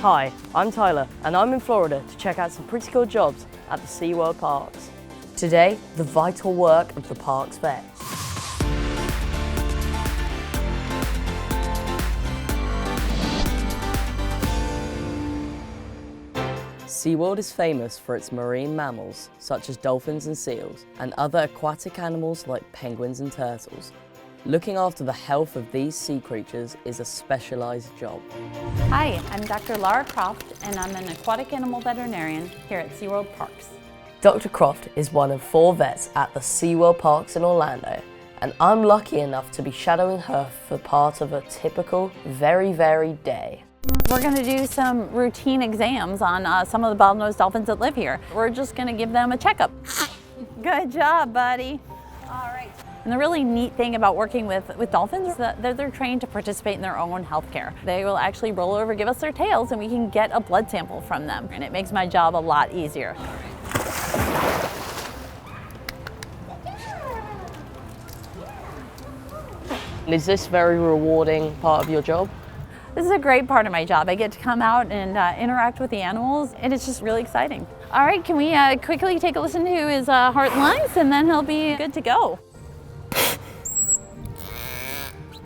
Hi, I'm Tyler and I'm in Florida to check out some pretty cool jobs at the SeaWorld parks. Today, the vital work of the park's vets. SeaWorld is famous for its marine mammals, such as dolphins and seals, and other aquatic animals like penguins and turtles. Looking after the health of these sea creatures is a specialized job. Hi, I'm Dr. Lara Croft, and I'm an aquatic animal veterinarian here at SeaWorld Parks. Dr. Croft is one of 4 vets at the SeaWorld Parks in Orlando, and I'm lucky enough to be shadowing her for part of a typical, very varied day. We're going to do some routine exams on some of the bottlenose dolphins that live here. We're just going to give them a checkup. Good job, buddy. All right. And the really neat thing about working with dolphins is that they're trained to participate in their own health care. They will actually roll over, give us their tails, and we can get a blood sample from them. And it makes my job a lot easier. Is this a very rewarding part of your job? This is a great part of my job. I get to come out and interact with the animals, and it's just really exciting. All right, can we quickly take a listen to his heart and lungs, and then he'll be good to go.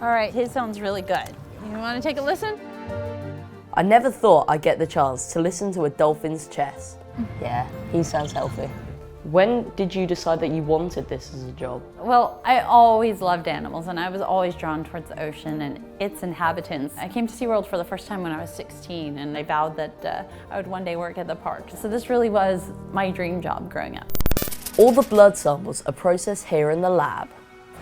All right, his sounds really good. You want to take a listen? I never thought I'd get the chance to listen to a dolphin's chest. Yeah, he sounds healthy. When did you decide that you wanted this as a job? Well, I always loved animals, and I was always drawn towards the ocean and its inhabitants. I came to SeaWorld for the first time when I was 16, and I vowed that I would one day work at the park. So this really was my dream job growing up. All the blood samples are processed here in the lab.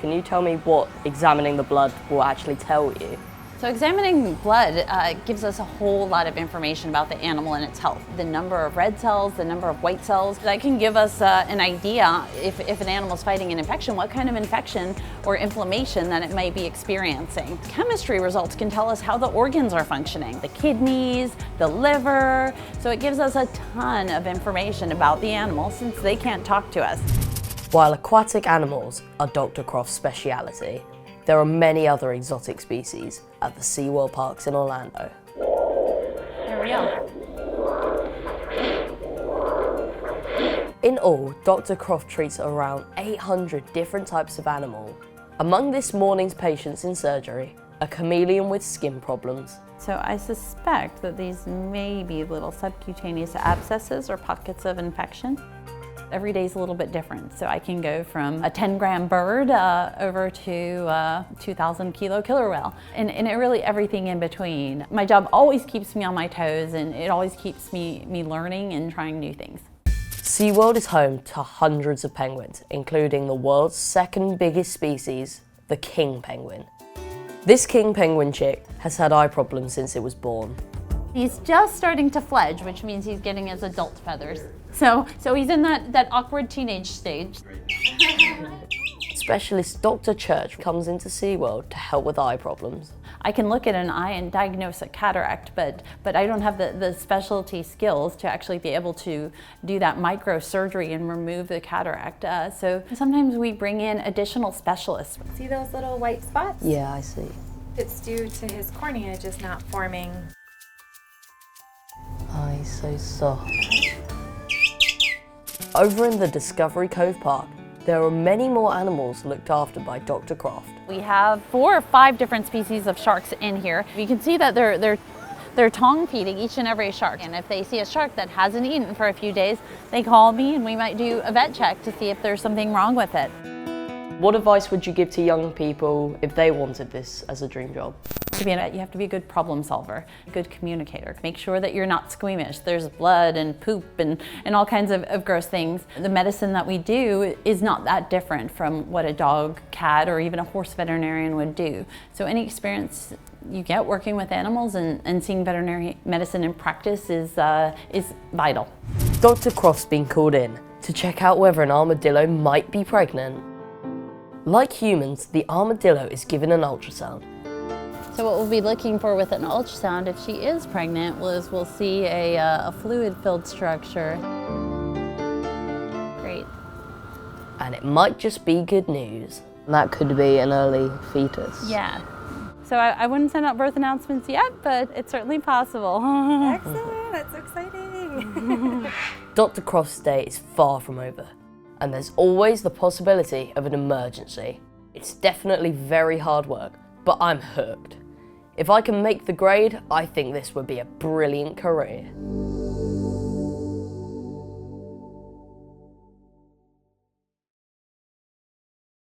Can you tell me what examining the blood will actually tell you? So examining blood gives us a whole lot of information about the animal and its health. The number of red cells, the number of white cells. That can give us an idea if an animal's fighting an infection, what kind of infection or inflammation that it might be experiencing. Chemistry results can tell us how the organs are functioning, the kidneys, the liver. So it gives us a ton of information about the animal since they can't talk to us. While aquatic animals are Dr. Croft's speciality, there are many other exotic species at the SeaWorld Parks in Orlando. Here we go. In all, Dr. Croft treats around 800 different types of animal. Among this morning's patients in surgery, a chameleon with skin problems. So I suspect that these may be little subcutaneous abscesses or pockets of infection. Every day is a little bit different, so I can go from a 10-gram bird over to a 2,000-kilo killer whale, and it really everything in between. My job always keeps me on my toes, and it always keeps me learning and trying new things. SeaWorld is home to hundreds of penguins, including the world's second biggest species, the king penguin. This king penguin chick has had eye problems since it was born. He's just starting to fledge, which means he's getting his adult feathers. So he's in that awkward teenage stage. Specialist Dr. Church comes into SeaWorld to help with eye problems. I can look at an eye and diagnose a cataract, but I don't have the specialty skills to actually be able to do that microsurgery and remove the cataract. So sometimes we bring in additional specialists. See those little white spots? Yeah, I see. It's due to his cornea just not forming. Oh, he's so soft. Over in the Discovery Cove Park, there are many more animals looked after by Dr. Croft. We have 4 or 5 different species of sharks in here. You can see that they're tongue feeding each and every shark. And if they see a shark that hasn't eaten for a few days, they call me and we might do a vet check to see if there's something wrong with it. What advice would you give to young people if they wanted this as a dream job? To be a vet, you have to be a good problem solver, a good communicator. Make sure that you're not squeamish. There's blood and poop and all kinds of gross things. The medicine that we do is not that different from what a dog, cat, or even a horse veterinarian would do. So any experience you get working with animals and seeing veterinary medicine in practice is vital. Dr. Croft's been called in to check out whether an armadillo might be pregnant. Like humans, the armadillo is given an ultrasound. So what we'll be looking for with an ultrasound, if she is pregnant, is we'll see a fluid-filled structure. Great. And it might just be good news. That could be an early fetus. Yeah. So I wouldn't send out birth announcements yet, but it's certainly possible. Excellent, that's exciting. Dr. Croft's day is far from over, and there's always the possibility of an emergency. It's definitely very hard work, but I'm hooked. If I can make the grade, I think this would be a brilliant career.